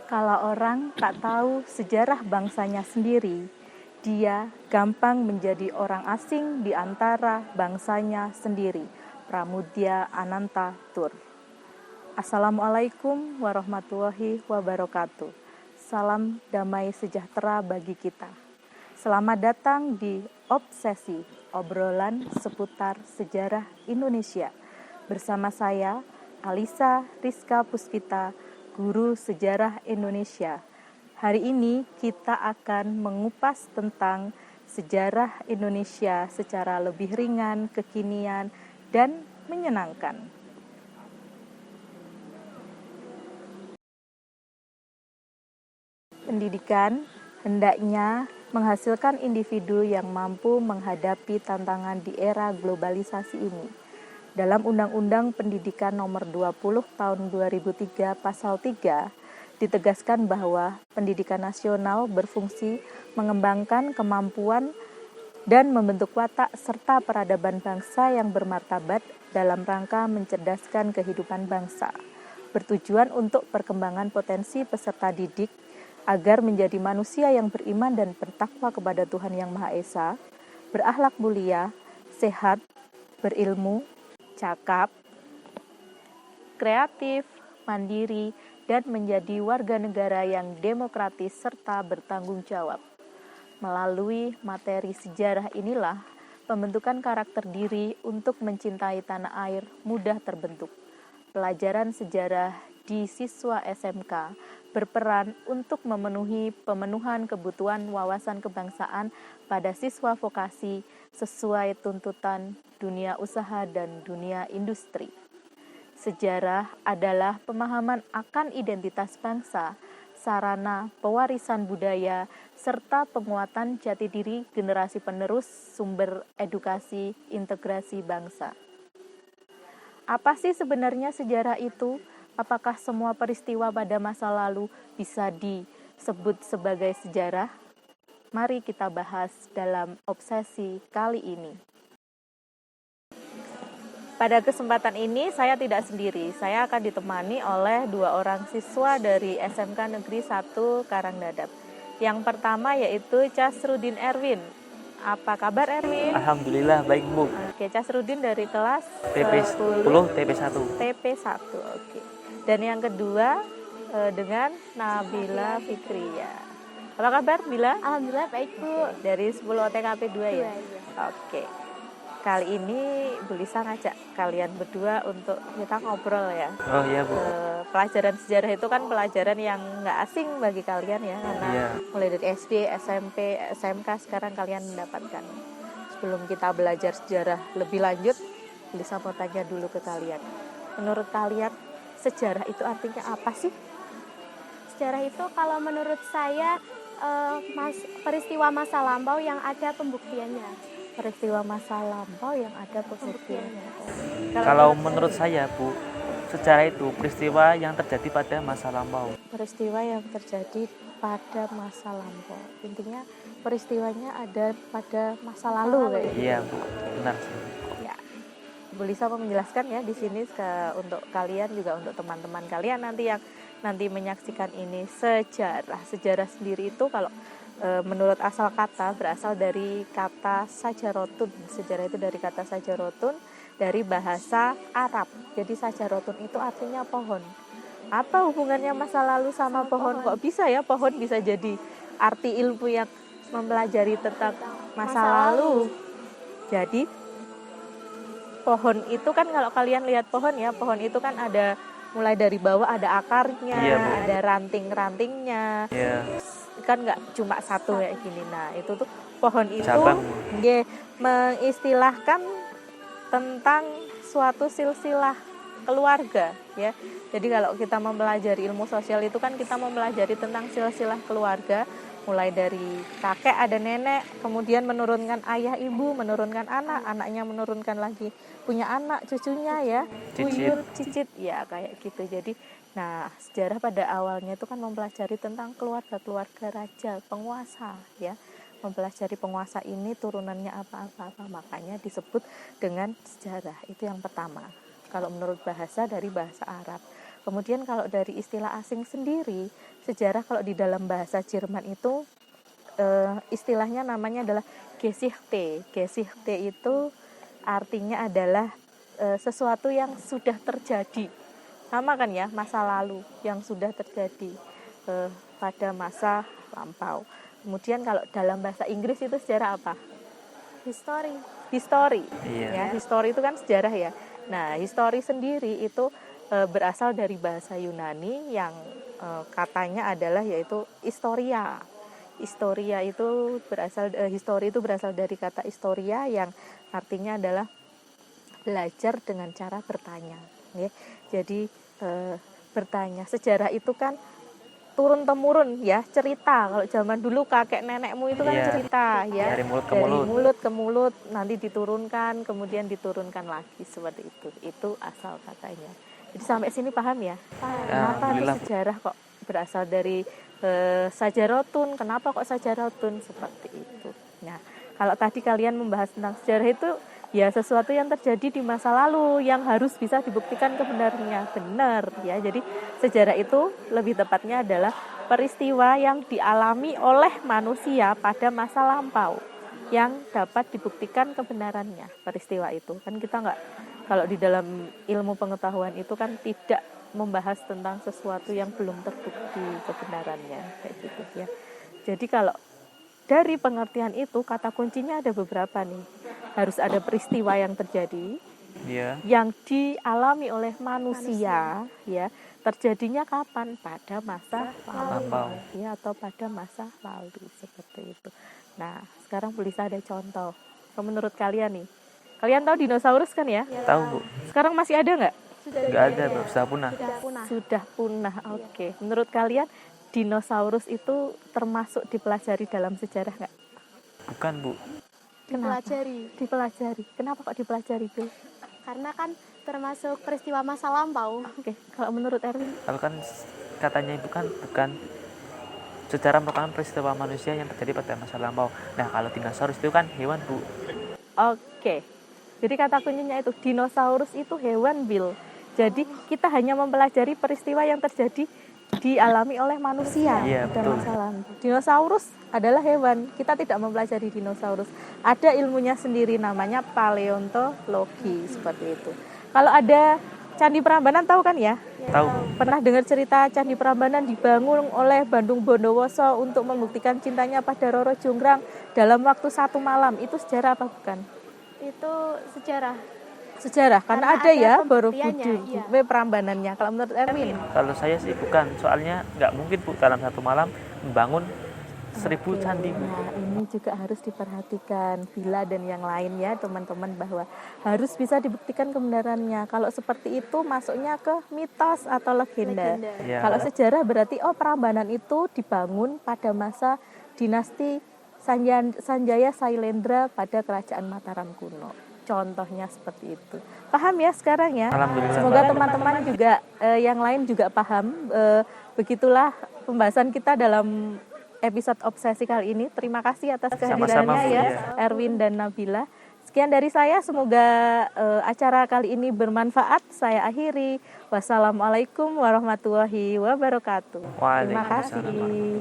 Kalau orang tak tahu sejarah bangsanya sendiri, dia gampang menjadi orang asing di antara bangsanya sendiri. Pramudya Ananta Tur. Assalamualaikum warahmatullahi wabarakatuh. Salam damai sejahtera bagi kita. Selamat datang di Obsesi, obrolan seputar sejarah Indonesia. Bersama saya, Alisa Rizka Puspita, Guru Sejarah Indonesia. Hari ini kita akan mengupas tentang sejarah Indonesia secara lebih ringan, kekinian, dan menyenangkan. Pendidikan hendaknya menghasilkan individu yang mampu menghadapi tantangan di era globalisasi ini. Dalam Undang-Undang Pendidikan Nomor 20 Tahun 2003 Pasal 3 ditegaskan bahwa pendidikan nasional berfungsi mengembangkan kemampuan dan membentuk watak serta peradaban bangsa yang bermartabat dalam rangka mencerdaskan kehidupan bangsa, bertujuan untuk perkembangan potensi peserta didik agar menjadi manusia yang beriman dan bertakwa kepada Tuhan Yang Maha Esa, berakhlak mulia, sehat, berilmu, cakap, kreatif, mandiri, dan menjadi warga negara yang demokratis serta bertanggung jawab. Melalui materi sejarah inilah, pembentukan karakter diri untuk mencintai tanah air mudah terbentuk. Pelajaran sejarah di siswa SMK berperan untuk memenuhi pemenuhan kebutuhan wawasan kebangsaan pada siswa vokasi sesuai tuntutan dunia usaha dan dunia industri. Sejarah adalah pemahaman akan identitas bangsa, sarana pewarisan budaya, serta penguatan jati diri generasi penerus sumber edukasi integrasi bangsa. Apa sih sebenarnya sejarah itu? Apakah semua peristiwa pada masa lalu bisa disebut sebagai sejarah? Mari kita bahas dalam obsesi kali ini. Pada kesempatan ini saya tidak sendiri, saya akan ditemani oleh 2 orang siswa dari SMK Negeri 1 Karangdadap. Yang pertama yaitu Casrudin Erwin. Apa kabar Erwin? Alhamdulillah baik Bu. Oke, Casrudin dari kelas TP10 TP1. TP1, oke. Dan yang kedua dengan Nabila Fikria. Apa kabar Bila? Alhamdulillah baik Bu. Dari 10 OTKP 2 ya? Iya. Oke. Kali ini Bu Lisa ngajak kalian berdua untuk kita ngobrol ya. Oh iya Bu. Pelajaran sejarah itu kan pelajaran yang nggak asing bagi kalian ya, karena mulai dari SD, SMP, SMK sekarang kalian mendapatkan. Sebelum kita belajar sejarah lebih lanjut, Bu Lisa mau tanya dulu ke kalian. Menurut kalian sejarah itu artinya apa sih? Sejarah itu kalau menurut saya peristiwa masa lampau yang ada pembuktiannya. Peristiwa masa lampau yang ada pembuktiannya. Kalau menurut saya Bu, sejarah itu peristiwa yang terjadi pada masa lampau. Peristiwa yang terjadi pada masa lampau. Intinya peristiwanya ada pada masa lalu kayak gitu. Iya Bu, benar sih. Ya. Bu Lisa mau menjelaskan ya di sini untuk kalian juga untuk teman-teman kalian nanti yang nanti menyaksikan ini sejarah. Sejarah sendiri itu kalau menurut asal kata berasal dari kata sajarotun. Sejarah itu dari kata sajarotun dari bahasa Arab. Jadi sajarotun itu artinya pohon. Apa hubungannya masa lalu sama pohon? Kok bisa ya pohon bisa jadi arti ilmu yang mempelajari tentang masa lalu? Jadi pohon itu kan kalau kalian lihat pohon ya, pohon itu kan ada mulai dari bawah ada akarnya, ada ranting-rantingnya. Iya. Kan nggak cuma satu kayak gini. Nah itu tuh pohon itu mengistilahkan tentang suatu silsilah keluarga ya. Jadi kalau kita mempelajari ilmu sosial itu kan kita mempelajari tentang silsilah keluarga, mulai dari kakek ada nenek, kemudian menurunkan ayah ibu, menurunkan anak, anaknya menurunkan lagi punya anak, cucunya ya, buyut, cicit ya kayak gitu. Jadi nah, sejarah pada awalnya itu kan mempelajari tentang keluarga-keluarga raja, penguasa ya. Mempelajari penguasa ini turunannya apa-apa, makanya disebut dengan sejarah. Itu yang pertama. Kalau menurut bahasa dari bahasa Arab. Kemudian kalau dari istilah asing sendiri, sejarah kalau di dalam bahasa Jerman itu istilahnya namanya adalah Geschichte. Geschichte itu artinya adalah sesuatu yang sudah terjadi. Sama kan ya, masa lalu yang sudah terjadi pada masa lampau. Kemudian kalau dalam bahasa Inggris itu sejarah apa? History. Iya. Ya, history itu kan sejarah ya. Nah, history sendiri itu berasal dari bahasa Yunani yang katanya adalah yaitu historia. Historia itu history itu berasal dari kata historia yang artinya adalah belajar dengan cara bertanya. Ya. Jadi bertanya. Sejarah itu kan turun temurun ya, cerita. Kalau zaman dulu kakek nenekmu itu kan cerita ya, dari mulut ke mulut nanti diturunkan, kemudian diturunkan lagi seperti itu asal katanya. Jadi sampai sini paham ya? Kenapa sejarah kok berasal dari sajarotun, kenapa kok sajarotun seperti itu. Nah, kalau tadi kalian membahas tentang sejarah itu ya sesuatu yang terjadi di masa lalu yang harus bisa dibuktikan kebenarannya. Benar ya. Jadi sejarah itu lebih tepatnya adalah peristiwa yang dialami oleh manusia pada masa lampau yang dapat dibuktikan kebenarannya. Peristiwa itu kan kita nggak, kalau di dalam ilmu pengetahuan itu kan tidak membahas tentang sesuatu yang belum terbukti kebenarannya kayak gitu ya. Jadi kalau dari pengertian itu kata kuncinya ada beberapa nih. Harus ada peristiwa yang terjadi, yang dialami oleh manusia, ya. Terjadinya kapan? Pada masa lampau, ya, atau pada masa lalu seperti itu. Nah, sekarang bisa ada contoh. Menurut kalian nih, kalian tahu dinosaurus kan ya? Tahu, Bu. Sekarang masih ada nggak? Nggak ada, Bu. Sudah punah. Sudah punah. Oke. Menurut kalian dinosaurus itu termasuk dipelajari dalam sejarah nggak? Bukan, Bu. Dipelajari. Kenapa kok dipelajari, Bu? Karena kan termasuk peristiwa masa lampau. Oke. Kalau menurut Erwin? Kalau kan katanya Ibu kan bukan, sejarah merupakan peristiwa manusia yang terjadi pada masa lampau. Nah, kalau dinosaurus itu kan hewan, Bu. Oke. Jadi kata kuncinya itu dinosaurus itu hewan, Bill. Jadi kita hanya mempelajari peristiwa yang terjadi dialami oleh manusia pada masa lalu. Dinosaurus adalah hewan. Kita tidak mempelajari dinosaurus. Ada ilmunya sendiri namanya paleontologi seperti itu. Kalau ada Candi Prambanan tahu kan ya? Tahu. Pernah dengar cerita Candi Prambanan dibangun oleh Bandung Bondowoso untuk membuktikan cintanya pada Roro Jonggrang dalam waktu 1 malam. Itu sejarah apa bukan? Itu sejarah. Karena ada ya Borobudur iya. Prambanannya. Kalau menurut Erwin? Kalau saya sih bukan, soalnya nggak mungkin, Bu, dalam 1 malam membangun 1000 candi. Nah, ini juga harus diperhatikan Bila dan yang lain ya teman-teman, bahwa harus bisa dibuktikan kebenarannya. Kalau seperti itu masuknya ke mitos atau legenda. Ya. Kalau sejarah berarti Prambanan itu dibangun pada masa dinasti Sanjaya Sailendra pada kerajaan Mataram kuno. Contohnya seperti itu. Paham ya sekarang ya? Alhamdulillah. Semoga teman-teman juga yang lain juga paham. Begitulah pembahasan kita dalam episode obsesi kali ini. Terima kasih atas kehadirannya ya, Erwin dan Nabila. Sekian dari saya, semoga acara kali ini bermanfaat. Saya akhiri. Wassalamualaikum warahmatullahi wabarakatuh. Terima kasih.